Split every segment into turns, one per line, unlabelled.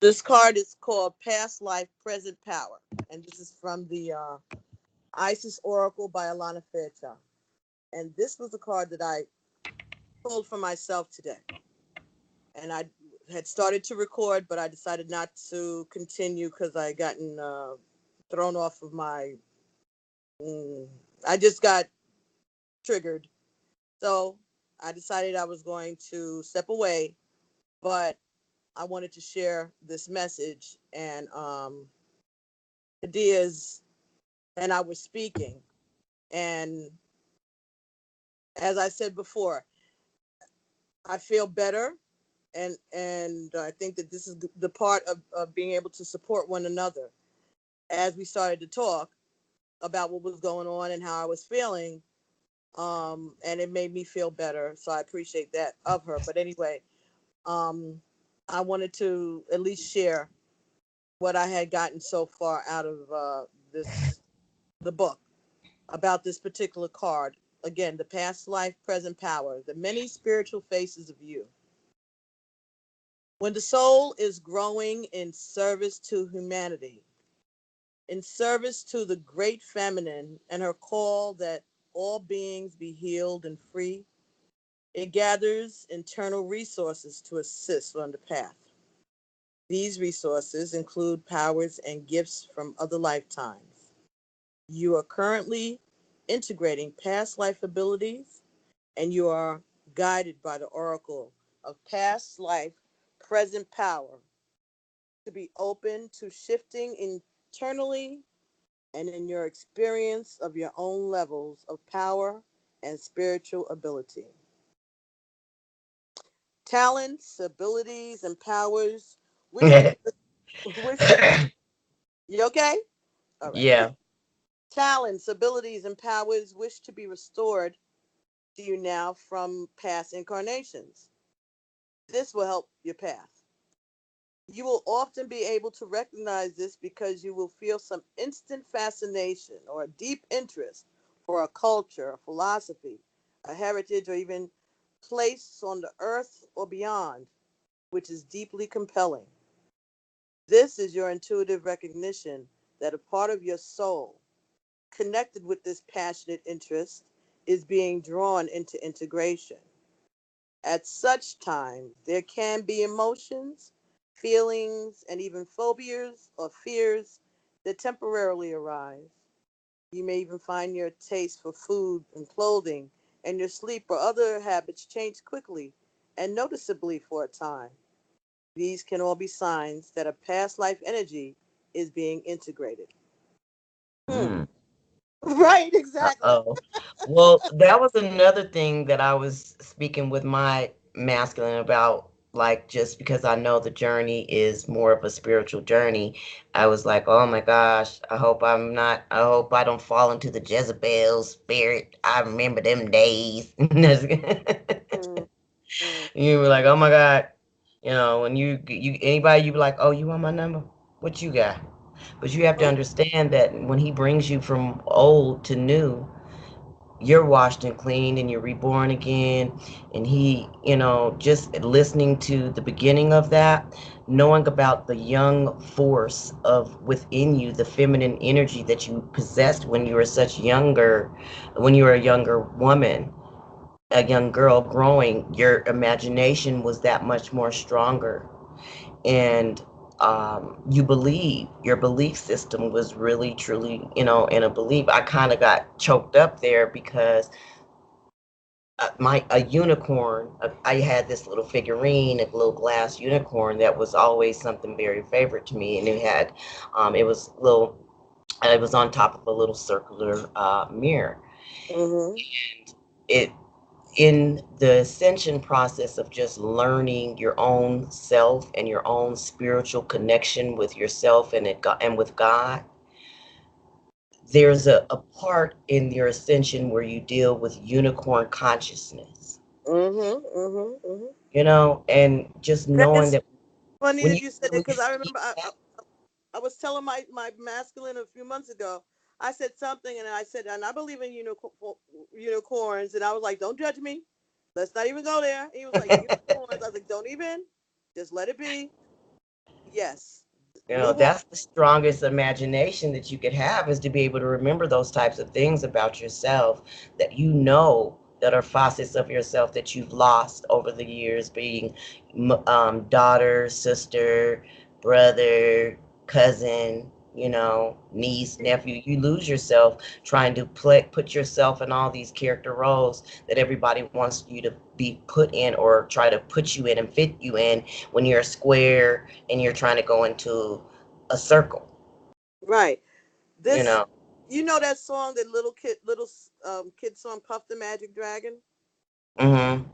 This card is called Past Life, Present Power. And this is from the Isis Oracle by Alana Fairchild. And this was the card that I pulled for myself today. And I had started to record, but I decided not to continue because I gotten thrown off of my. I just got triggered. So I decided I was going to step away, but I wanted to share this message. And Diaz and I were speaking. And as I said before, I feel better. And I think that this is the part of being able to support one another. As we started to talk about what was going on and how I was feeling, and it made me feel better. So I appreciate that of her. But anyway, um, I wanted to at least share what I had gotten so far out of this the book about this particular card. Again, the past life, present power, the many spiritual faces of you. When the soul is growing in service to humanity, in service to the great feminine and her call that all beings be healed and free, it gathers internal resources to assist on the path. These resources include powers and gifts from other lifetimes. You are currently integrating past life abilities, and you are guided by the oracle of past life, present power to be open to shifting internally and in your experience of your own levels of power and spiritual ability. Talents, abilities, and powers wish to wish to you okay? All right.
Yeah.
Talents, abilities, and powers wish to be restored to you now from past incarnations. This will help your path. You will often be able to recognize this because you will feel some instant fascination or a deep interest for a culture, a philosophy, a heritage, or even place on the earth or beyond, which is deeply compelling. This is your intuitive recognition that a part of your soul, connected with this passionate interest, is being drawn into integration. At such time, there can be emotions, feelings, and even phobias or fears that temporarily arise. You may even find your taste for food and clothing and your sleep or other habits change quickly and noticeably for a time. These can all be signs that a past life energy is being integrated. Hmm.
Mm.
Right, exactly.
Uh-oh. Well, that was another thing that I was speaking with my masculine about, like just because I know the journey is more of a spiritual journey. I was like, oh my gosh, I hope I don't fall into the Jezebel spirit. I remember them days.
Mm, mm,
You were like, oh my God, when you anybody you be like, oh, you want my number? What you got? But you have to
mm.
understand that when he brings you from old to new, you're washed and clean and you're reborn again. And he, just listening to the beginning of that, knowing about the young force of within you, the feminine energy that you possessed when you were a younger woman, a young girl growing, your imagination was that much more stronger. And you believe your belief system was really truly in a belief. I kind of got choked up there because my a unicorn, I had this little figurine, a little glass unicorn that was always something very favorite to me, and it was on top of a little circular mirror.
Mm-hmm.
It In the ascension process of just learning your own self and your own spiritual connection with yourself and with God, there's a part in your ascension where you deal with unicorn consciousness,
Mm-hmm. Mm-hmm. Mm-hmm.
and just knowing
That's
that
funny
when
that
you
you said
when
it
you
because I
speak
remember
that.
I was telling my masculine a few months ago. I said something and I said, and I believe in unicorns. And I was like, don't judge me. Let's not even go there. He was like, unicorns. I was like, don't even. Just let it be. Yes.
You know,
Move on.
that's the strongest imagination that you could have, is to be able to remember those types of things about yourself that you know that are facets of yourself that you've lost over the years, being daughter, sister, brother, cousin, you know, niece, nephew. You lose yourself trying to put yourself in all these character roles that everybody wants you to be put in, or try to put you in and fit you in, when you're a square and you're trying to go into a circle,
Right.
you
This,
know.
you know that song, that little kid song, Puff the Magic Dragon?
Mhm.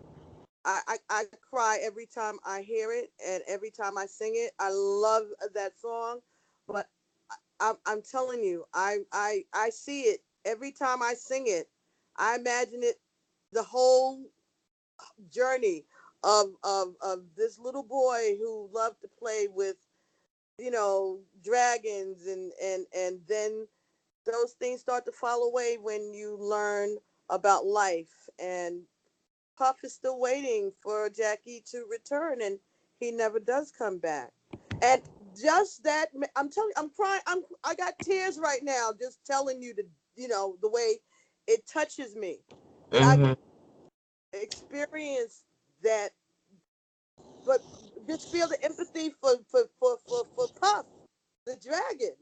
I cry every time I hear it and every time I sing it. I love that song, but I'm telling you, I see it every time I sing it. I imagine it, the whole journey of this little boy who loved to play with, dragons, and then those things start to fall away when you learn about life. And Puff is still waiting for Jackie to return, and he never does come back. And just that, I'm telling you, I'm crying. I got tears right now just telling you, the way it touches me, that I
Mhm.
experience that, but just feel the empathy for Puff, the dragon.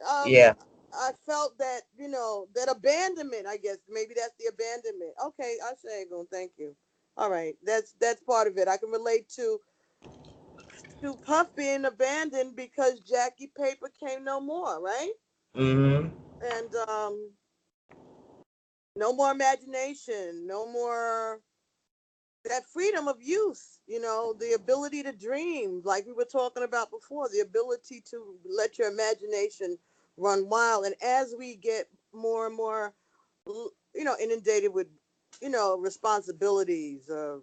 Um,
Yeah.
I felt that, that abandonment. I guess maybe that's the abandonment. Okay, I say, go, thank you. All right, that's part of it. I can relate to Puff being abandoned because Jackie Paper came no more, right?
Mhm.
And no more imagination, no more that freedom of youth, the ability to dream, like we were talking about before, the ability to let your imagination run wild. And as we get more and more, inundated with, responsibilities of,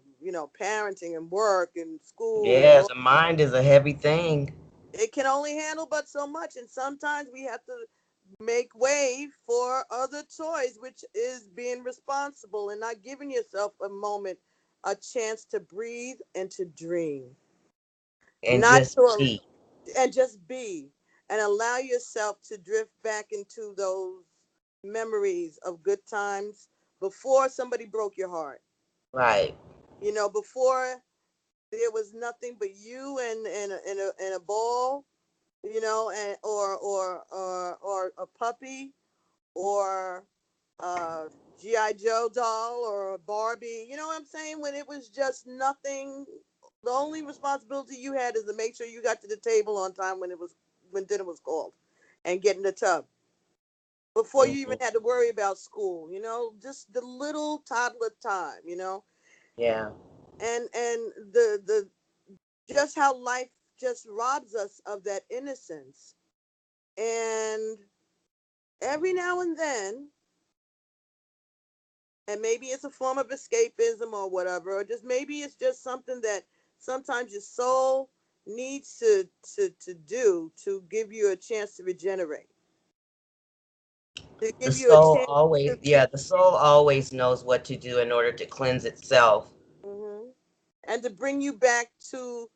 parenting and work and school and
Yeah,
all,
the mind is a heavy thing.
it can only handle but so much. And sometimes we have to make way for other choice, which is being responsible and not giving yourself a moment, a chance to breathe and to dream,
And
not
just
to,
be.
and just be, and allow yourself to drift back into those memories of good times before somebody broke your heart.
Right.
Before there was nothing but you and a ball, and or a puppy, or a GI Joe doll, or a Barbie. You know what I'm saying? When it was just nothing, the only responsibility you had is to make sure you got to the table on time when dinner was called, and get in the tub before you even
Mhm.
had to worry about school. Just the little toddler time.
Yeah.
And the just how life just robs us of that innocence. And every now and then, and maybe it's a form of escapism or whatever, or just maybe it's just something that sometimes your soul needs to do to give you a chance to regenerate, to
The
give you a
soul
chance
always,
to,
yeah, the soul always knows what to do in order to cleanse itself.
hmm and to bring you back to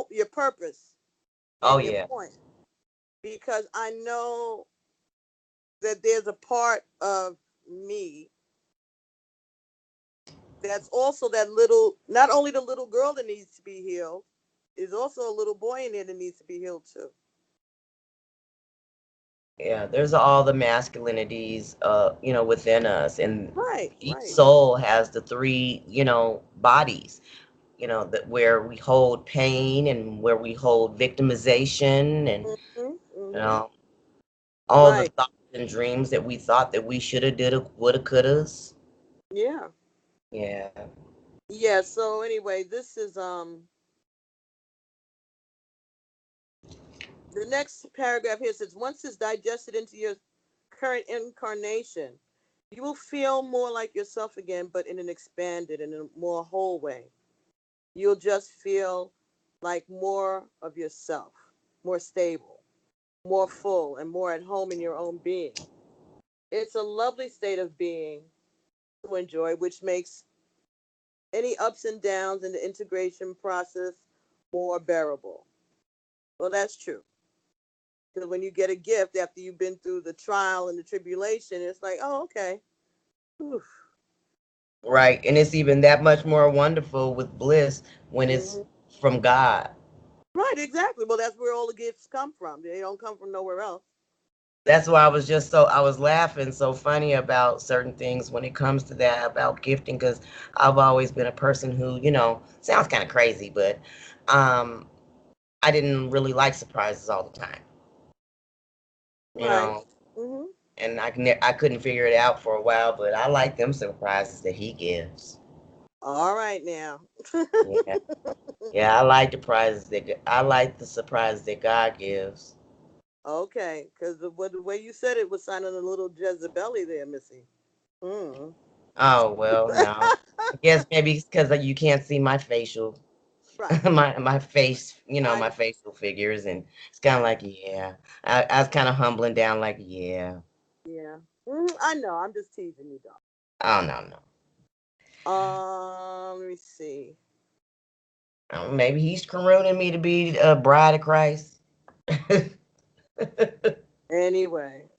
your purpose
Oh
and your
yeah.
point. Because I know that there's a part of me that's also that little, not only the little girl that needs to be healed, is also a little boy in there that needs to be healed too.
Yeah, there's all the masculinities, within us, and
Right,
each
right.
soul has the three, bodies, that where we hold pain and where we hold victimization, and
Hmm,
you
hmm.
know, all the
Right.
thoughts and dreams that we thought that we shoulda, dida, woulda, couldas.
Yeah.
Yeah.
Yeah. So anyway, this is the next paragraph here says, once it's digested into your current incarnation, you will feel more like yourself again, but in an expanded and a more whole way. You'll just feel like more of yourself, more stable, more full, and more at home in your own being. It's a lovely state of being to enjoy, which makes any ups and downs in the integration process more bearable. Well, that's true. Because when you get a gift after you've been through the trial and the tribulation, it's like, oh, okay. Oof.
Right. And it's even that much more wonderful with bliss when it's
Hmm.
from God.
Right, exactly. Well, that's where all the gifts come from. They don't come from nowhere else.
That's why I was laughing so funny about certain things when it comes to that about gifting, because I've always been a person who, sounds kind of crazy, but um, I didn't really like surprises all the time, you
Right.
know,
Hmm.
and I couldn't figure it out for a while, but I like them surprises that he gives.
All right now.
Yeah, yeah, I like I like the surprises that God gives.
Okay, because the way you said it was sounding a little Jezebel there, Missy. Mm.
Oh well, no, I guess maybe it's because you can't see my facial
Right.
my face,
I
my
know.
facial figures, and it's kind of
Right.
like, yeah. I was kind of humbling down, like, yeah.
Yeah. I know. I'm just teasing you, dog.
Oh no, no.
Let me see.
Maybe he's crooning me to be a bride of Christ.
Anyway.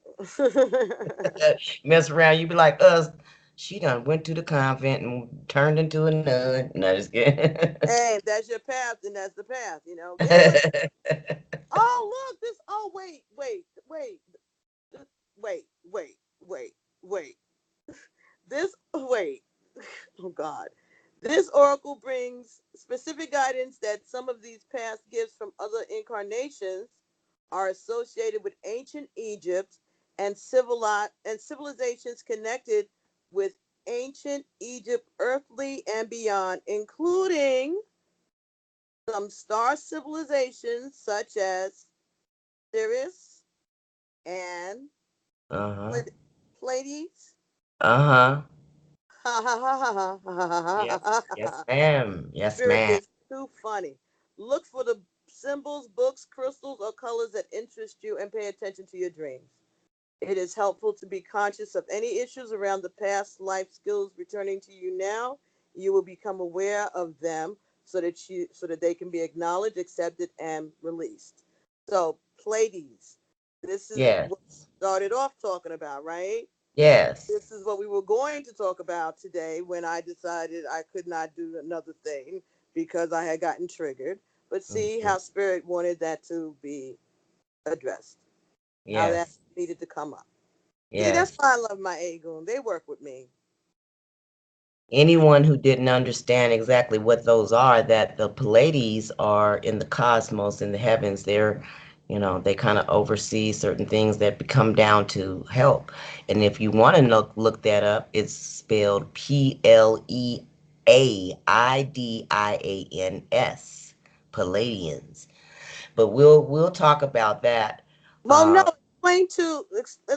Mess around, you be like us. She done went to the convent and turned into a nun. No, just kidding.
Hey, if that's your path, then that's the path. Get with it. Oh, look, this. Oh, wait, wait, wait. Wait. Oh, God. This oracle brings specific guidance that some of these past gifts from other incarnations are associated with ancient Egypt and civilizations connected with ancient Egypt, earthly and beyond, including some star civilizations such as Sirius and
Uh-huh.
Pleiades.
Uh-huh.
Ha ha ha ha ha ha ha
Yes.
ha ha
Yes,
ha.
ma'am. Yes,
Spirit
ma'am.
is too funny. Look for the symbols, books, crystals, or colors that interest you and pay attention to your dreams. It is helpful to be conscious of any issues around the past life skills returning to you now. You will become aware of them so that they can be acknowledged, accepted, and released. So, Pleiades, this is what
Yes.
we started off talking about, right? This
Yes.
is what we were going to talk about today when I decided I could not do another thing because I had gotten triggered. But see
Mhm.
how Spirit wanted that to be addressed, how that
Yes.
needed to come up. See, that's
Yes.
why I love my Aegon. They work with me.
Anyone who didn't understand exactly what those are, that the Pleiades are in the cosmos, in the heavens, they kind of oversee certain things that come down to help. And if you want to look that up, it's spelled Pleiadians, Palladians. But we'll talk about that.
Well, no,
Uh,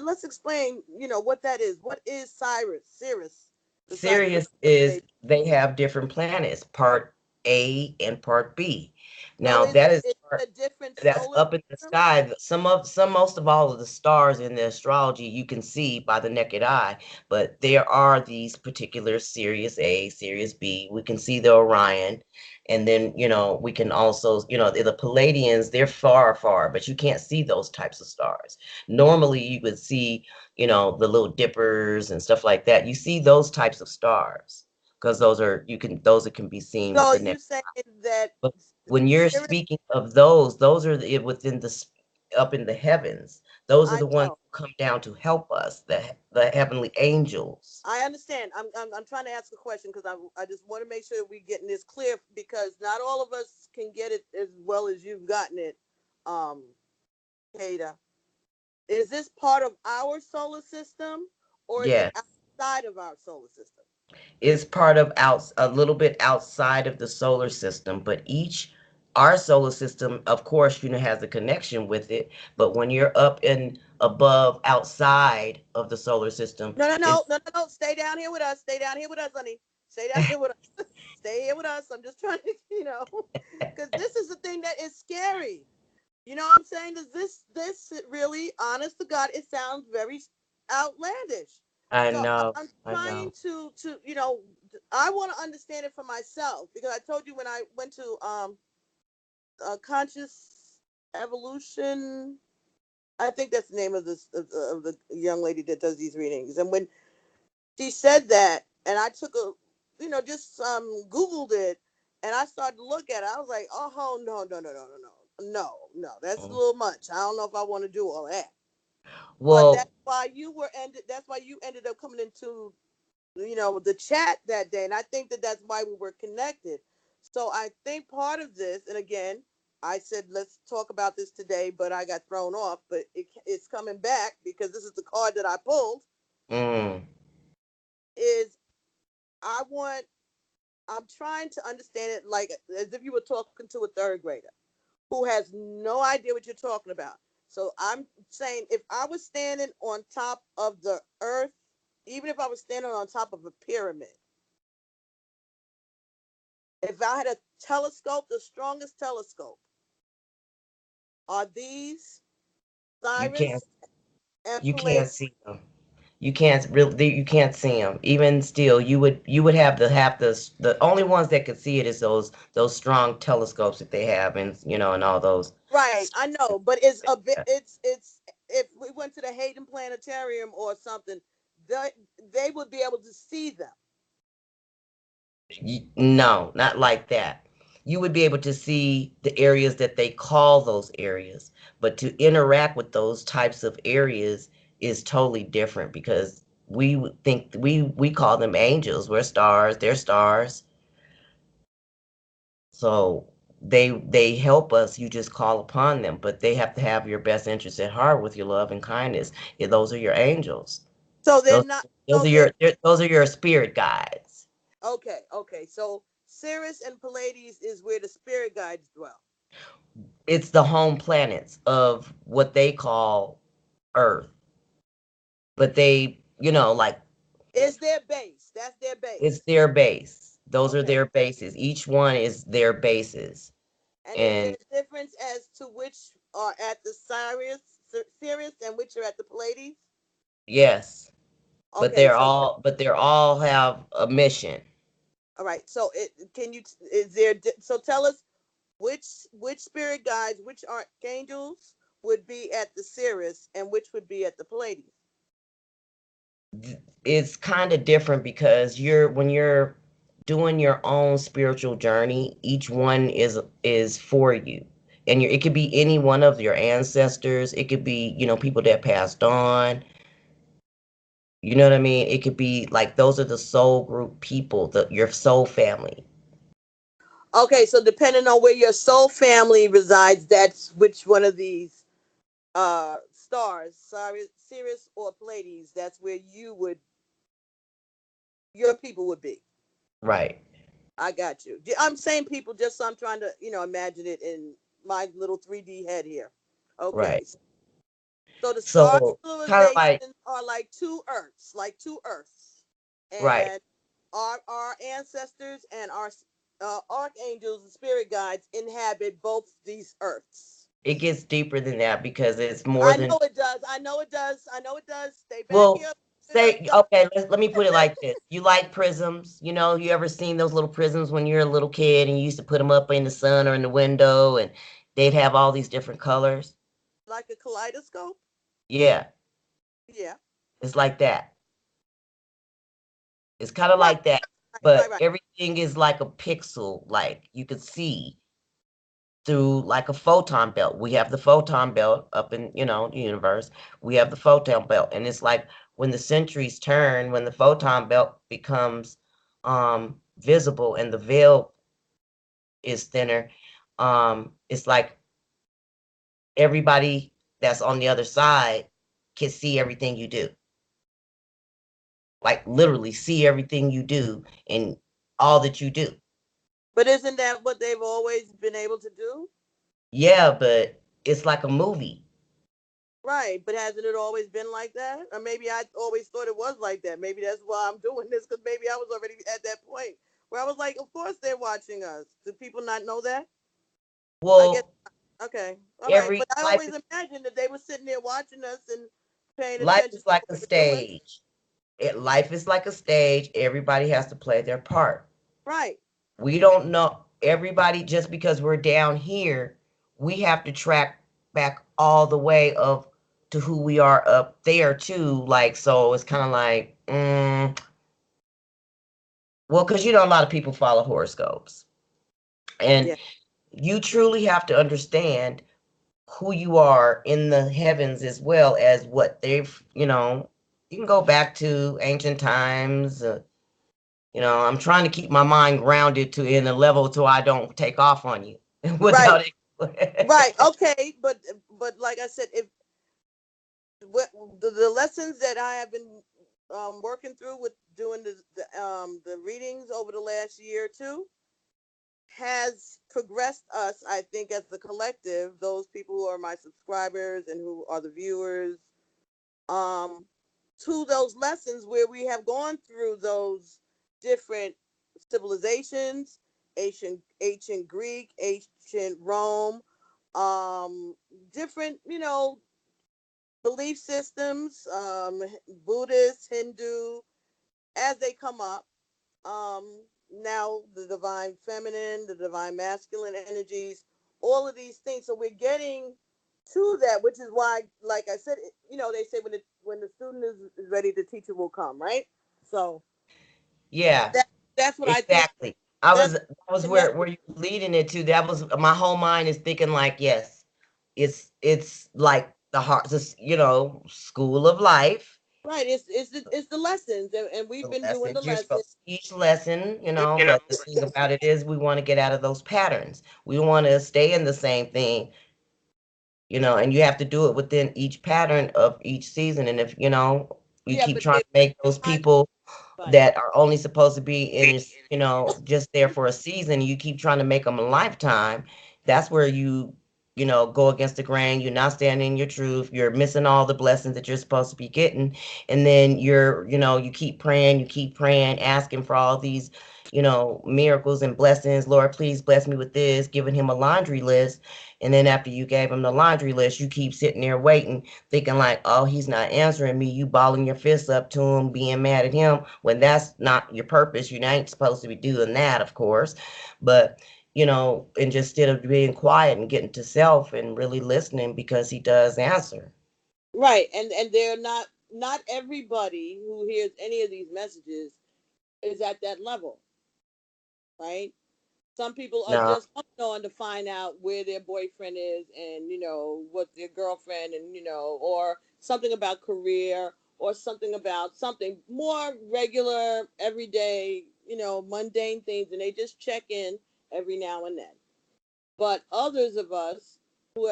let's explain, what that is. What is Cirrus, besides the
Sirius
rest of the
is
baby?
they have different planets, part A and part B.
So
Now that is
is
part
it a different
that's
solar
up in the
system?
sky. Most of all of the stars in the astrology you can see by the naked eye, but there are these particular Sirius A, Sirius B. We can see the Orion, and then we can also the Palladians. They're far, far, but you can't see those types of stars. Normally, you would see the little dippers and stuff like that. You see those types of stars because those that can be seen with
So
the
you
naked.
saying that
But when you're
Sirius?
speaking of those are within up in the heavens. Those are
I
the ones
know.
who come down to help us, the heavenly angels.
I understand. I'm trying to ask a question because I just want to make sure we're getting this clear because not all of us can get it as well as you've gotten it, um, Kata. Is this part of our solar system or is it
Yes.
outside of our solar system?
Is part of a little bit outside of the solar system, but our solar system, of course, has a connection with it. But when you're up and above outside of the solar system,
No, no,
it's
no, no, no, no. Stay down here with us. Stay down here with us, honey. Stay down here with us. Stay here with us. I'm just trying to, because this is the thing that is scary. You know what I'm saying? Does this really, honest to God, it sounds very outlandish.
I
So
know,
I'm
I
trying
know.
to I want to understand it for myself because I told you when I went to conscious Evolution. I think that's the name of this of the young lady that does these readings. And when she said that, and I took a, just Googled it, and I started to look at it. I was like, oh no, no, no, no, no, no, no, no, that's a
Mm.
little much. I don't know if I want to do all that. But
Well,
that's why you ended up coming into the chat that day, and I think that that's why we were connected. So I think part of this, and again, I said let's talk about this today, but I got thrown off. But it's coming back because this is the card that I pulled.
mm,
Is I want I'm trying to understand it like as if you were talking to a third grader who has no idea what you're talking about. So I'm saying if I was standing on top of the earth, even if I was standing on top of a pyramid, if I had a telescope, the strongest telescope, are these
you can't
Cyrus and
you can't
Palladius?
see them. You can't really you can't see them. Even still, you would have the only ones that could see it is those strong telescopes that they have, and and all those.
Right, I know, but it's a bit. It's if we went to the Hayden Planetarium or something, they they would be able to see them.
No, not like that. You would be able to see the areas that they call those areas, but to interact with those types of areas is totally different because we would think we call them angels. We're stars, they're stars. So they help us. You just call upon them, but they have to have your best interest at heart with your love and kindness. Yeah, those are your angels.
So they're
Those
not.
those
So
are
they're
your spirit guides.
okay. Okay. So Sirius and Pallades is where the spirit guides dwell.
It's the home planets of what they call Earth. But they, like
It's their base. That's their
it's
base.
their base. Those are
Okay.
their bases. Each one is their bases.
And is there
And
a difference as to which are at the Sirius and which are at the Pallades?
yes, but
Okay.
they're all have a mission.
All right. So it can you is there so tell us which spirit guides, which archangels would be at the Sirius and which would be at the Pallades.
It's kind of different because when you're doing your own spiritual journey, each one is for you. And it could be any one of your ancestors. It could be, people that passed on. You know what I mean? It could be like those are the soul group people, your soul family.
Okay, so depending on where your soul family resides, that's which one of these stars, Sirius or Pallades, that's where your people would be.
Right,
I got you. I'm saying people just so I'm trying to, imagine it in my little 3D head here. Okay.
right.
So the star
So kind of like,
civilizations are like two Earths.
right.
And our ancestors and our archangels and spirit guides inhabit both these Earths.
It gets deeper than that because it's more
I
than,
know it does. I know it does. I know it does. Stay back
well,
here.
say, okay, let me put it like this. You like prisms, you ever seen those little prisms when you're a little kid and you used to put them up in the sun or in the window and they'd have all these different colors?
Like a kaleidoscope.
Yeah,
Yeah.
it's like that. It's kind of
Right.
like that,
Right. Right.
but
Right.
everything is like a pixel, like you could see through like a photon belt. We have the photon belt up in, the universe. We have the photon belt. And it's like when the centuries turn, when the photon belt becomes visible and the veil is thinner, it's like everybody that's on the other side can see everything you do. Like literally see everything you do and all that you do.
But isn't that what they've always been able to do?
Yeah, but it's like a movie.
Right, but hasn't it always been like that? Or maybe I always thought it was like that. Maybe that's why I'm doing this because maybe I was already at that point where I was like, of course they're watching us. Do people not know that? I guess
Well,
okay, all right.
every
But I
life
always imagined that they were sitting there watching us and paying
life
attention
is
to
like
what
a
we were doing.
stage. Life is like a stage. Everybody has to play their part.
Right.
We don't know everybody just because we're down here. We have to track. back all the way of to who we are up there too. Like, so it's kind of like, well, because you know a lot of people follow horoscopes, and
Yeah.
you truly have to understand who you are in the heavens as well as what they've, you can go back to ancient times. I'm trying to keep my mind grounded to in a level so I don't take off on you
Right.
without
Right.
it.
Okay. But like I said, if what the lessons that I have been working through with doing the readings over the last year or two has progressed us, I think, as the collective, those people who are my subscribers and who are the viewers, um, to those lessons where we have gone through those different civilizations, ancient Greek, ancient Rome, different, belief systems, Buddhist, Hindu, as they come up. Now the divine feminine, the divine masculine energies, all of these things. So we're getting to that, which is why, like I said, they say when the student is ready, the teacher will come, right? So
Yeah,
that that's what I think.
exactly. I was
That's
that was
the next.
where you were leading it to. That was my whole mind is thinking like, yes, it's like the heart, school of life.
Right. It's the lessons, and we've
The
been doing the
lessons you're
lessons.
supposed to teach lesson, but the thing about it is we want to get out of those patterns. We want to stay in the same thing, and you have to do it within each pattern of each season. And if, you
Yeah,
keep
but
trying to make those
I
people
right.
that are only supposed to be in, just there for a season, you keep trying to make them a lifetime, that's where go against the grain. You're not standing in your truth. You're missing all the blessings that you're supposed to be getting. And then you keep praying, asking for all these, miracles and blessings. Lord, please bless me with this, giving him a laundry list. And then after you gave him the laundry list, you keep sitting there waiting, thinking like, oh, he's not answering me. You balling your fists up to him, being mad at him when that's not your purpose. You ain't supposed to be doing that, of course. But, and just instead of being quiet and getting to self and really listening because he does answer.
Right, and they're not everybody who hears any of these messages is at that level, right? Some people are
No,
just coming on to find out where their boyfriend is and what their girlfriend and or something about career or something about something more regular, everyday, mundane things, and they just check in every now and then. But others of us who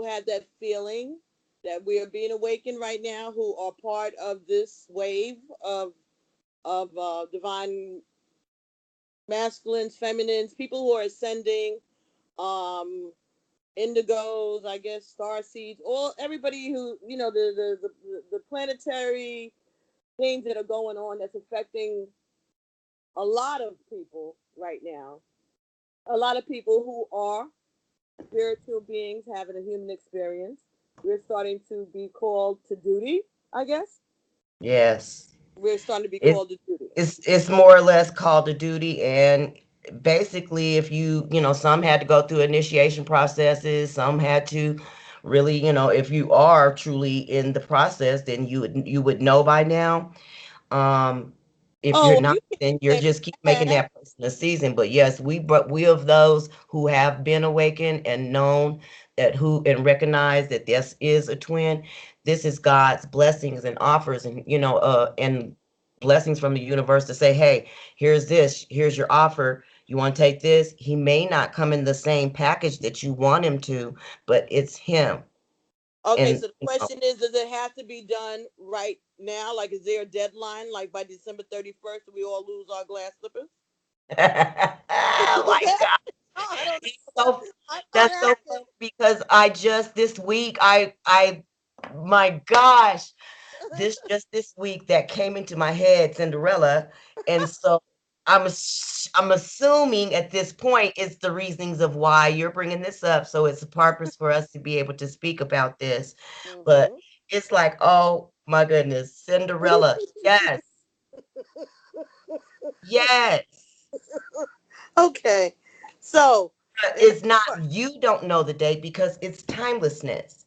had that feeling that we are being awakened right now, who are part of this wave of divine masculines, feminines, people who are ascending, um, indigos, I guess, star seeds, all everybody who the planetary things that are going on that's affecting a lot of people right now. A lot of people who are spiritual beings having a human experience. We're starting to be called to duty, I guess.
yes.
We're starting to be
It's
called to duty.
it's more or less called a duty. And basically, if some had to go through initiation processes, some had to really, if you are truly in the process, then you would know by now. Um, if
Oh,
you're
well,
not,
you can't
then you're
say
just keep making
that.
that person a season. But yes, we of those who have been awakened and known that who and recognize that this is a twin. This is God's blessings and offers, and and blessings from the universe to say, hey, here's this, here's your offer. You want to take this? He may not come in the same package that you want him to, but it's him.
Okay,
And
so the question is, does it have to be done right now? Like, is there a deadline? Like by December 31st, we all lose our glass slippers?
oh my God.
I don't
It's
know.
so
I'm not
that's so
asking.
funny because I just this week I my gosh, this week that came into my head, Cinderella. And so I'm assuming at this point it's the reasonings of why you're bringing this up, so it's a purpose for us to be able to speak about this. But
Hmm.
it's like, oh my goodness, Cinderella. Yes. Yes.
Okay, so
But
And
it's not, you don't know the date because it's timelessness.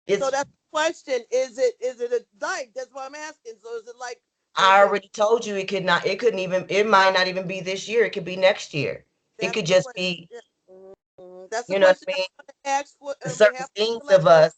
so
It's,
that's the question. Is it a like? That's what I'm asking. So is it like when
I
the
already told you it couldn't even, it might not even be this year. It could be next year. It
that's
could
the
just
question?
be,
Yeah. Mhm. That's the
you know what
question
I
I
mean?
want to ask for on
Certain
behalf of the
things of
collective.
us,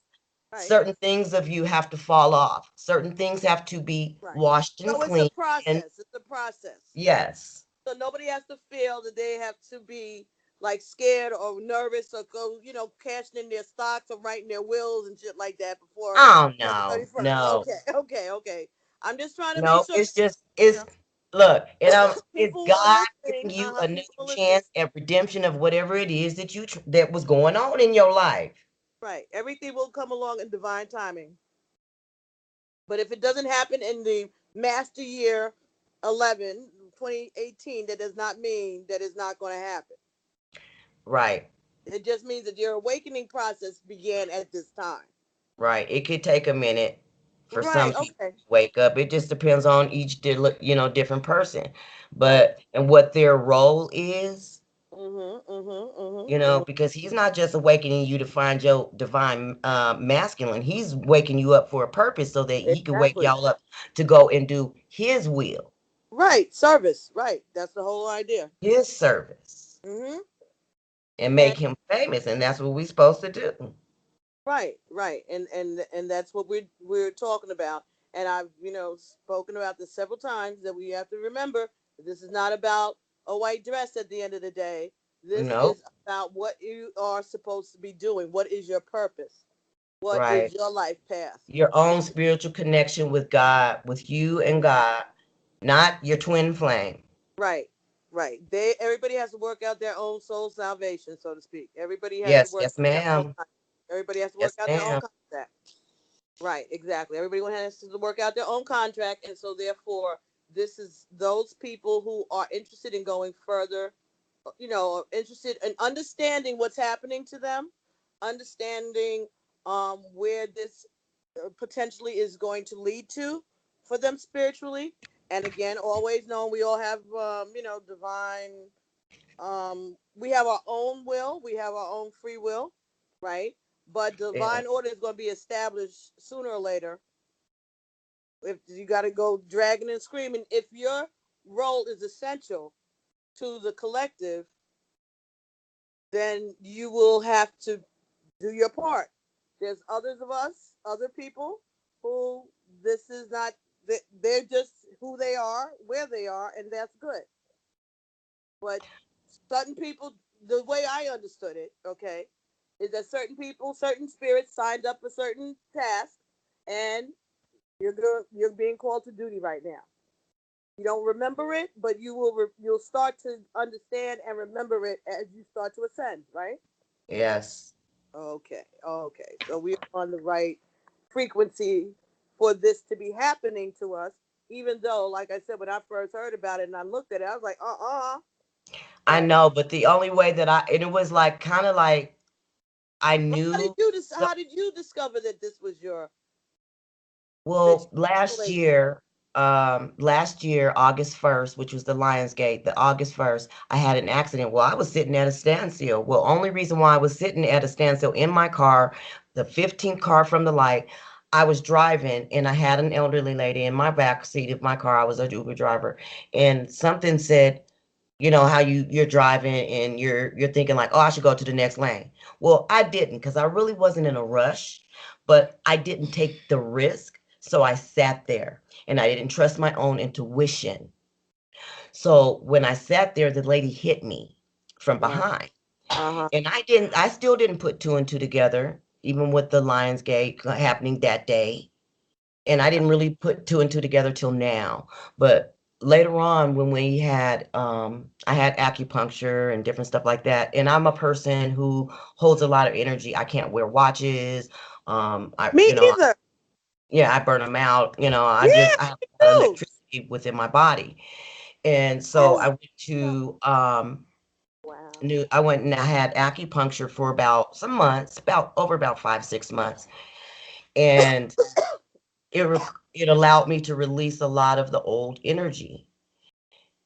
Right.
certain things of you have to fall off. Certain things have to be
Right.
washed and
So it's a
cleaned. And
process. It's a process.
yes.
So nobody has to feel that they have to be like scared or nervous or go, cashing in their stocks or writing their wills and shit like that before
Oh
December
no,
31st.
no,
Okay, okay, okay. I'm just trying to make
no.
sure
It's
that
just,
you
it's,
know,
look, and it's
people who are
God
listening,
giving you a new
people are listening.
chance at redemption of whatever it is that that was going on in your life.
Right. Everything will come along in divine timing. But if it doesn't happen in the master year 11, 2018, that does not mean that it's not going to happen.
Right.
It just means that your awakening process began at this time.
Right. It could take a minute for
Right.
some people
Okay.
to wake up. It just depends on each, different person.
Right.
But, and what their role is,
Mhm. Mhm. Mhm. Mhm.
because he's not just awakening you to find your divine masculine. He's waking you up for a purpose so that he can wake
Exactly.
y'all up to go and do his will,
Right. Service. Right. That's the whole idea.
his service,
Mhm.
and
And
make him famous. And that's what we're supposed to do.
right. Right. And that's what we're talking about. And I've spoken about this several times that we have to remember that this is not about a white dress at the end of the day. This
Nope.
is about what you are supposed to be doing. What is your purpose? What is
Right.
your life path?
Your own spiritual connection with God, with you and God, not your twin flame.
Right, right. Everybody has to work out their own soul salvation, so to speak. Everybody has to
Yes,
work
yes,
out their own.
ma'am.
Everybody has to work
Yes,
out their own
ma'am.
contract. Right, exactly. Everybody has to work out their own contract, and so therefore, this is those people who are interested in going further. Interested in understanding what's happening to them, understanding where this potentially is going to lead to for them spiritually. And again, always knowing we all have, divine, we have our own will, we have our own free will, right? But
Yeah.
divine order is going to be established sooner or later. If you got to go dragging and screaming, if your role is essential to the collective, then you will have to do your part. There's others of us, other people who this is not, they're just who they are, where they are, and that's good. But certain people, the way I understood it, okay, is that certain people, certain spirits signed up for certain tasks, and you're being called to duty right now. You don't remember it, but you'll start to understand and remember it as you start to ascend, right?
Yes.
Okay, okay. So we're on the right frequency for this to be happening to us, even though, like I said, when I first heard about it and I looked at it, I was like,
I
But
know, but the only way that and it was like kind of like I knew. So,
how did you discover that this was your that
well,
you
last year, August 1st, which was the Lionsgate, the August 1st, I had an accident. Well, I was sitting at a standstill. Well, only reason why I was sitting at a standstill in my car, the 15th car from the light, I was driving and I had an elderly lady in my back seat of my car. I was a Uber driver, and something said, how you're driving and you're thinking like, oh, I should go to the next lane. Well, I didn't, because I really wasn't in a rush, but I didn't take the risk. So I sat there and I didn't trust my own intuition. So when I sat there, the lady hit me from
uh
behind.
huh.
And I still didn't put two and two together, even with the Lionsgate happening that day. And I didn't really put two and two together till now. But later on, when I had acupuncture and different stuff like that. And I'm a person who holds a lot of energy. I can't wear watches. I,
Me either.
yeah, I burn them out.
Yeah,
I have
me
a lot of
too.
electricity within my body. And so
Oh,
I went to,
wow.
I went and I had acupuncture for about some months, about 5, 6 months. And it allowed me to release a lot of the old energy.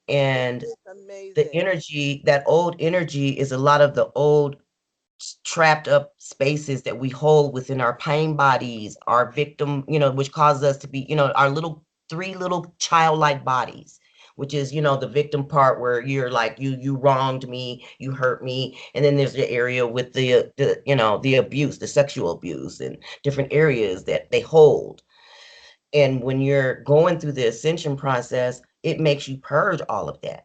And
It's
the
amazing.
energy, that old energy, is a lot of the old trapped up spaces that we hold within our pain bodies, our victim, which causes us to be, our little three little childlike bodies, which is, the victim part where you're like, you wronged me, you hurt me. And then there's the area with the abuse, the sexual abuse, and different areas that they hold. And when you're going through the ascension process, it makes you purge all of that.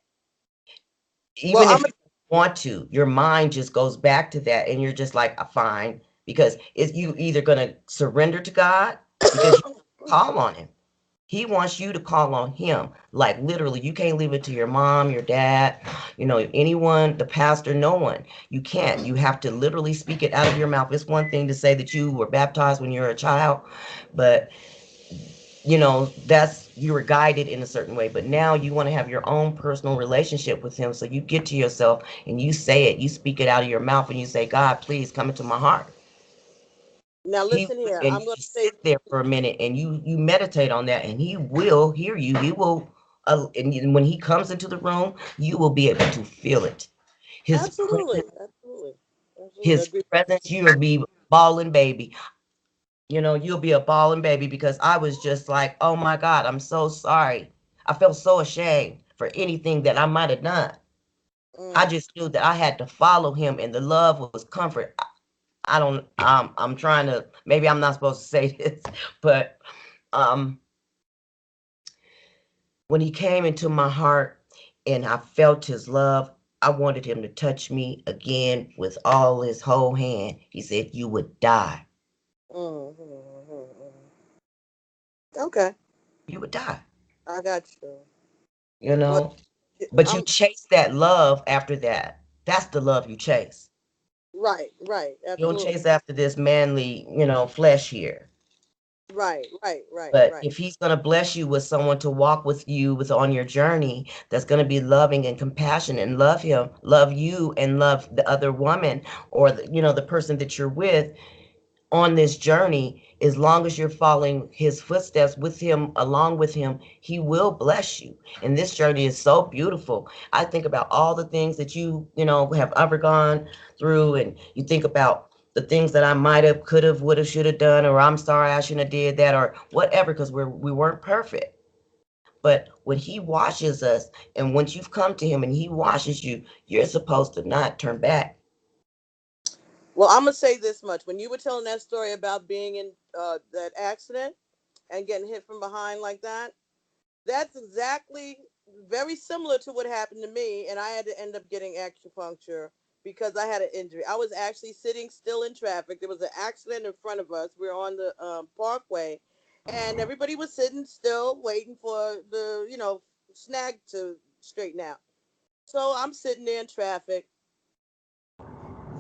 Well,
Even if you want to, your mind just goes back to that, and you're just like, fine, because it's you either going to surrender to God because you call on him. He wants you to call on him. Like literally, you can't leave it to your mom, your dad, anyone, the pastor, no one. You can't. You have to literally speak it out of your mouth. It's one thing to say that you were baptized when you were a child, but that's, you were guided in a certain way, but now you want to have your own personal relationship with him. So you get to yourself and you say it, you speak it out of your mouth, and you say, God, please come into my heart.
now
He
listen here.
And
I'm
you
going to
just
say,
sit there for a minute and you meditate on that, and he will hear you. He will, and when he comes into the room, you will be able to feel it. His
absolutely,
presence,
absolutely, absolutely
his
agree.
presence, you'll be bawling baby. You'll be a bawling baby, because I was just like, oh my God, I'm so sorry. I felt so ashamed for anything that I might have done. I
Mm.
just knew that I had to follow him, and the love was comfort. I don't, I'm trying to, maybe I'm not supposed to say this, but um, when he came into my heart and I felt his love, I wanted him to touch me again with all his whole hand. He said, you would die.
Mm, mm, mm, mm. Okay,
You would die,
I got you.
you
But
know? But you
I'm
chase that love after that. That's the love you chase.
right, right,
You don't
absolutely,
chase after this manly, flesh here.
right, right, right,
But
right.
if he's going to bless you with someone to walk with you with on your journey, that's going to be loving and compassionate and love him, love you, and love the other woman, or the person that you're with on this journey, as long as you're following his footsteps with him, along with him, he will bless you. And this journey is so beautiful. I think about all the things that have undergone through, and you think about the things that I might have, could have, would have, should have done, or I'm sorry I shouldn't have did that, or whatever, because we weren't perfect. But when he washes us, and once you've come to him and he washes you, you're supposed to not turn back.
Well, I'm gonna say this much: when you were telling that story about being in that accident and getting hit from behind like that, that's exactly very similar to what happened to me, and I had to end up getting acupuncture because I had an injury. I was actually sitting still in traffic. There was an accident in front of us. We were on the parkway, and everybody was sitting still waiting for the snag to straighten out. So I'm sitting there in traffic,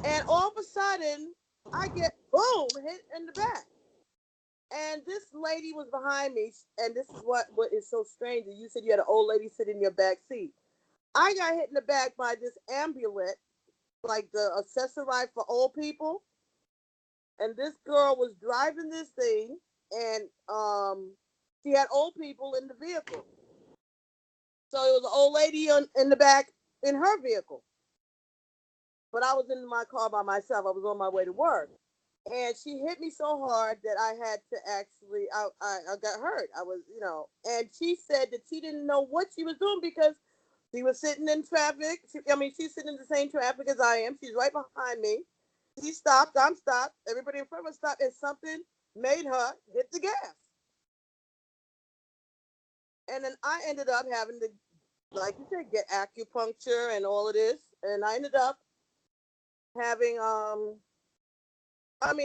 and all of a sudden I get boom hit in the back. And this lady was behind me, and this is what is so strange. You said you had an old lady sitting in your back seat. I got hit in the back by this ambulance, like the accessory for old people, and this girl was driving this thing, and she had old people in the vehicle. So it was an old lady in the back in her vehicle, but I was in my car by myself. I was on my way to work, and she hit me so hard that I had to actually I got hurt. I was and she said that she didn't know what she was doing because she was sitting in traffic. She's sitting in the same traffic as I am. She's right behind me. She stopped. I'm stopped. Everybody in front of us stopped, and something made her hit the gas. And then I ended up having to, like you said, get acupuncture and all of this. And I ended up having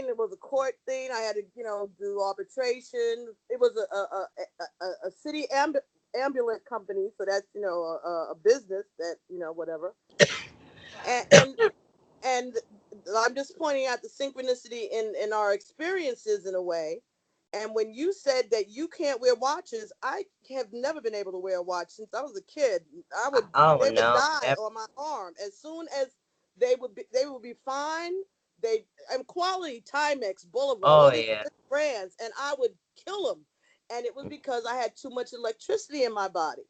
it was a court thing. I had to, do arbitration. It was a city ambulance company, so that's a business that whatever. And and I'm just pointing out the synchronicity in our experiences in a way. And when you said that you can't wear watches, I have never been able to wear a watch since I was a kid.
Oh
They would
no,
die
never.
on my arm as soon as they would be fine. They and quality Timex Boulevard,
Oh
all these
yeah.
good brands, and I would kill them. And it was because I had too much electricity in my body.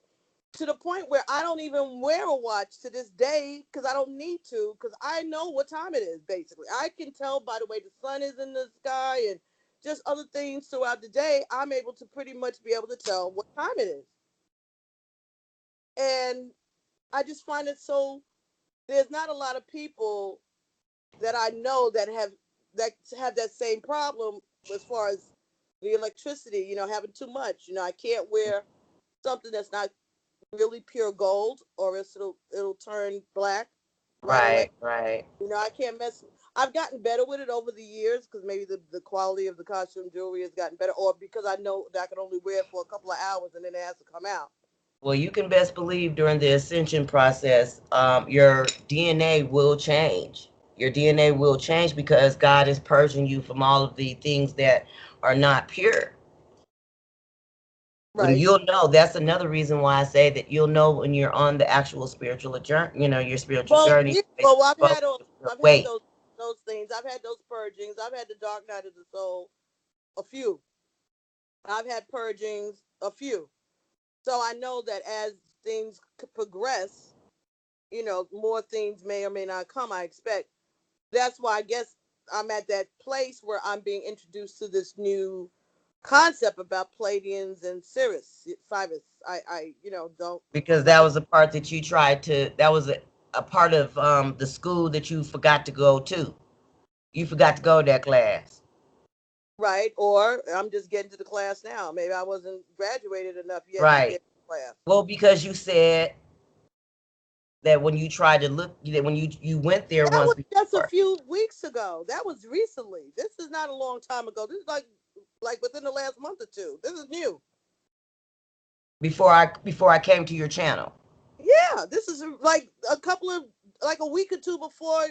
to the point where I don't even wear a watch to this day because I don't need to, because I know what time it is. Basically, I can tell by the way the sun is in the sky and just other things throughout the day. I'm able to pretty much be able to tell what time it is, and I just find it so. There's not a lot of people that I know that have that same problem as far as the electricity. Having too much. I can't wear something that's not really pure gold, or else it'll turn black right away.
Right, right.
I can't mess. I've gotten better with it over the years because maybe the quality of the costume jewelry has gotten better, or because I know that I can only wear it for a couple of hours and then it has to come out.
Well, you can best believe during the ascension process, your DNA will change. Your DNA will change because God is purging you from all of the things that are not pure. When
Right.
you'll know, that's another reason why I say that you'll know when you're on the actual spiritual journey, your spiritual
Well,
journey.
yeah.
You're
Well,
supposed to
I've had
wait.
those things. I've had those purgings. I've had the dark night of the soul, a few. I've had purgings, a few. So I know that as things progress, more things may or may not come. I expect. That's why I guess I'm at that place where I'm being introduced to this new concept about Palladians and Cyrus. Don't.
Because
Like
that was a part that you tried to, that was a part of the school that you forgot to go to. You forgot to go to that class.
right, or I'm just getting to the class now. Maybe I wasn't graduated enough yet to
Right.
get to the class.
Well, because you said that when you tried to look, that when you went there
That
once
was just a
before,
few weeks ago. That was recently. This is not a long time ago. This is like within the last month or two. This is new.
before I came to your channel.
Yeah, this is like like a week or two before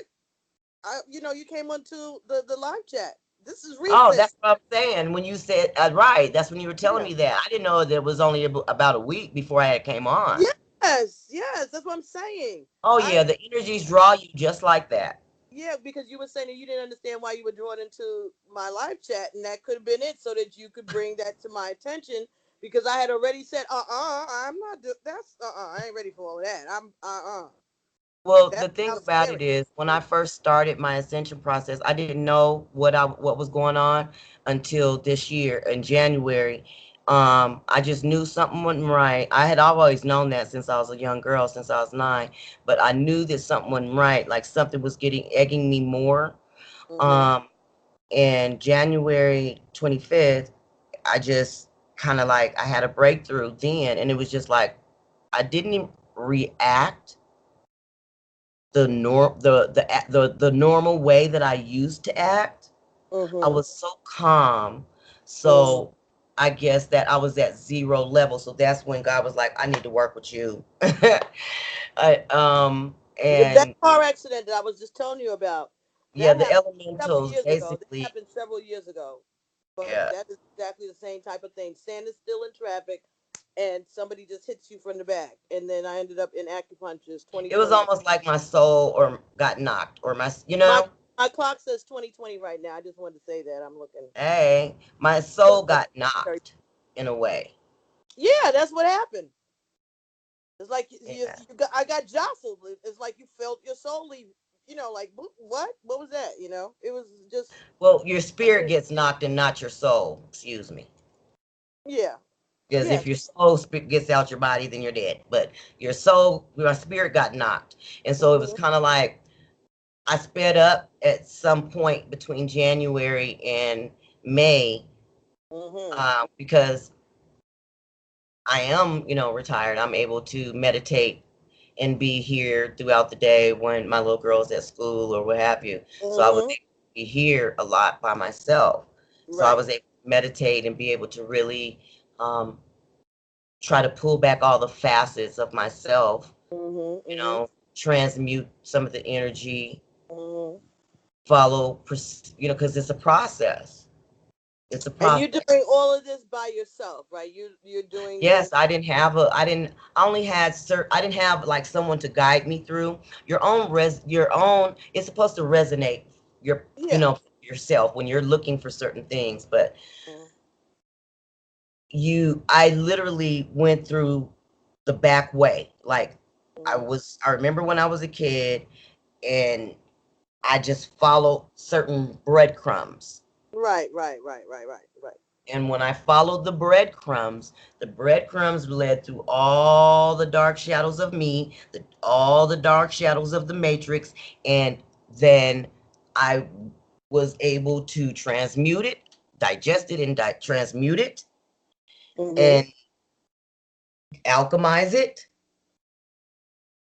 you came onto the live chat. This is
Oh,
recent.
that's what I'm saying. When you said right, that's when you were telling
Yeah.
me that. I didn't know that it was only about a week before I had came on.
Yes, that's what I'm saying.
Oh
I
yeah, the energies draw you just like that.
Yeah, because you were saying that you didn't understand why you were drawn into my live chat, and that could have been it, so that you could bring that to my attention. Because I had already said, I'm not. That's I ain't ready for all of that. I'm.
Well, the
That
thing
sounds
about it
scary.
is, when I first started my ascension process, I didn't know what was going on until this year in January. I just knew something wasn't right. I had always known that since I was a young girl, since I was 9, but I knew that something wasn't right. Like something was getting egging me more.
Mm-hmm.
Um, and January 25th, I just kind of like I had a breakthrough then, and it was just like I didn't react the normal way that I used to act. I
Mm-hmm.
was so calm.
Mm-hmm.
So I guess that I was at zero level. So that's when God was like, I need to work with you.
That
And
car accident that I was just telling you about,
yeah,
that
the
happened several
elementals
years ago. That
basically,
happened several years ago. But
yeah.
that is exactly the same type of thing. Standing still in traffic, and somebody just hits you from the back, and then I ended up in acupuncture
It was
2020.
almost like my soul or got knocked or my,
My my clock says 2020 right now. I just wanted to say that I'm looking.
hey, my soul got knocked in a way.
Yeah, that's what happened. It's like
Yeah.
I got jostled. It's like you felt your soul leave. Like what? What was that? It was just
Well, your spirit gets knocked and not your soul. Excuse me.
yeah,
Because
yeah.
if your soul gets out your body, then you're dead. But your spirit got knocked. And so it was
Mhm.
kind of like I sped up at some point between January and May
Mhm.
because I am, retired. I'm able to meditate and be here throughout the day when my little girl's at school or what have you. So I was
Mhm.
able to be here a lot by myself. So I
Right.
was able to meditate and be able to really um, try to pull back all the facets of myself,
Mhm.
you
Mhm.
know, transmute some of the energy,
Mhm.
follow, because it's a process. It's a
And you're
process.
doing all of this by yourself, right? You're doing
Yes,
this.
I only had I didn't have like someone to guide me through your own, it's supposed to resonate
Yeah.
yourself when you're looking for certain things. But
Mhm.
I literally went through the back way. Like
Mm.
I remember when I was a kid and I just followed certain breadcrumbs.
Right, right, right, right, right, right.
And when I followed the breadcrumbs led through all the dark shadows of me, all the dark shadows of the matrix, and then I was able to transmute it, digest it, and transmute it,
Mm-hmm.
and alchemize it,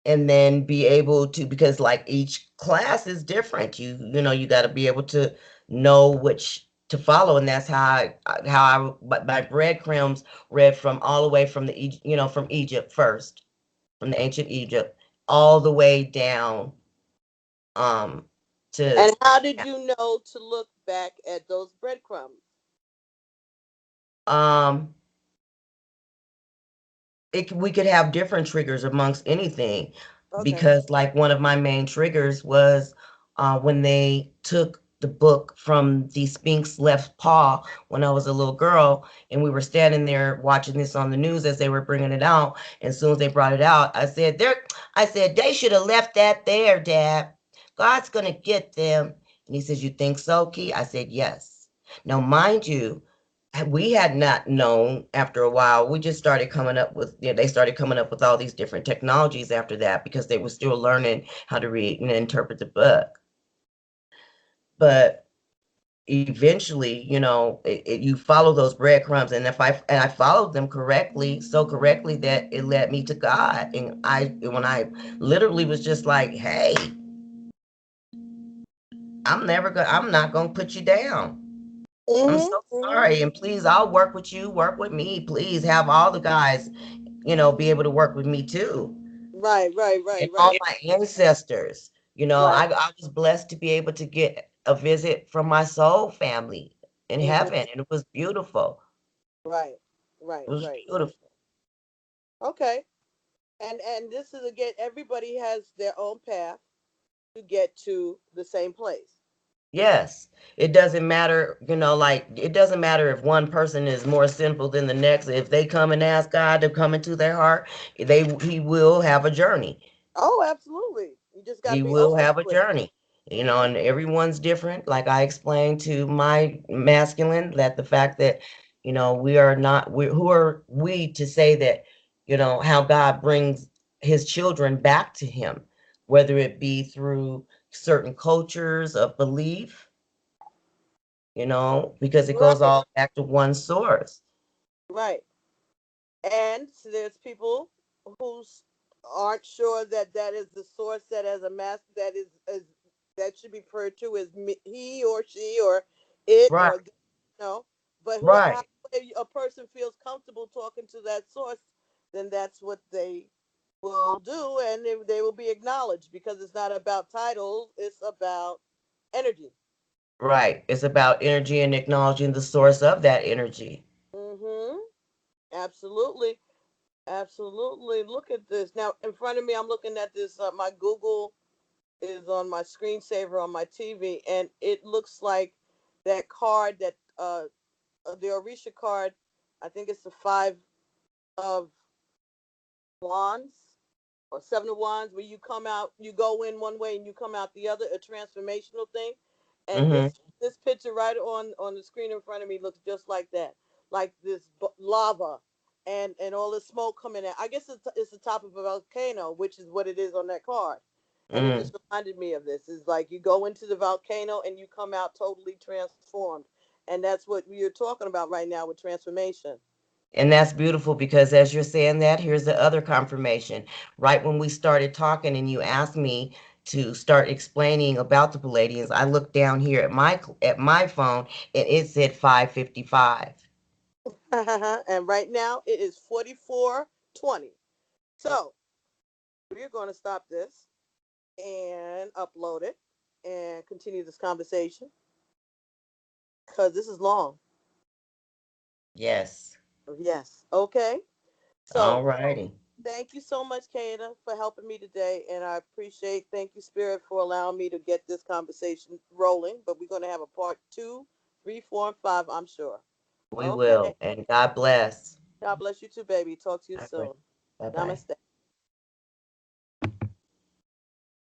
and then be able to, because like each class is different, you know you got to be able to know which to follow, and that's but my breadcrumbs read from all the way from from Egypt first, from the ancient Egypt, all the way down um to
And how did you know to look back at those breadcrumbs?
um we could have different triggers amongst anything,
Okay.
because like one of my main triggers was when they took the book from the Sphinx left paw when I was a little girl, and we were standing there watching this on the news as they were bringing it out. And as soon as they brought it out, I said they should have left that there, Dad. God's gonna get them. And he says, "You think so, Key?" I said, "Yes." Now, mind you, we had not known. After a while, we just started coming up with, they started coming up with all these different technologies after that, because they were still learning how to read and interpret the book. But eventually, you follow those breadcrumbs, and I followed them correctly, so correctly that it led me to God. And when I literally was just like, "Hey, I'm not gonna put you down. I'm
Mm-hmm.
so
Mm-hmm.
sorry, and please, I'll work with you, work with me. Please have all the guys, be able to work with me too.
Right, right, right,
And all
right,
my ancestors.
right.
I was blessed to be able to get a visit from my soul family in
Mm-hmm.
heaven, and it was beautiful.
Right, right,
It was
right, right.
beautiful.
Okay. And this is again, everybody has their own path to get to the same place.
Yes. It doesn't matter, like it doesn't matter if one person is more sinful than the next. If they come and ask God to come into their heart, he will have a journey.
Oh, absolutely. You just got to
He
be
will
open
have a
to it.
journey,
Mm-hmm.
and everyone's different. Like I explained to my masculine, that the fact that, we are not, who are we to say that, how God brings his children back to him, whether it be through certain cultures of belief, because it goes
Right,
all back to one source.
right. And so there's people who aren't sure that that is the source, that as a master, that should be referred to as he or she or it
Right,
or no. But how
right,
if a person feels comfortable talking to that source, then that's what they will do, and they will be acknowledged, because it's not about titles; it's about energy.
right. It's about energy and acknowledging the source of that energy.
Mm-hmm. Absolutely. Absolutely. Look at this. Now, in front of me, I'm looking at this. My Google is on my screensaver on my TV, and it looks like that card, that the Orisha card. I think it's the five of wands or seven of wands, where you come out, you go in one way and you come out the other, a transformational thing. And
Hmm.
this picture right on the screen in front of me looks just like that, like this lava and all this smoke coming out. I guess it's the top of a volcano, which is what it is on that card. And it
Mm.
just reminded me of this. It's like you go into the volcano and you come out totally transformed. And that's what you're talking about right now with transformation.
And that's beautiful, because as you're saying that, here's the other confirmation. Right when we started talking and you asked me to start explaining about the Palladians, I looked down here at my phone, and it said 5:55.
And right now it is 44:20. So we're going to stop this and upload it and continue this conversation, because this is long.
Yes.
Yes. Okay.
All
So
righty.
thank you so much, Kana, for helping me today. And I appreciate, thank you, Spirit, for allowing me to get this conversation rolling. But we're going to have a part two, three, four, and five, I'm sure.
We
Okay.
will. And God bless.
God bless you too, baby. Talk to you
All right.
soon.
Bye bye.
Namaste.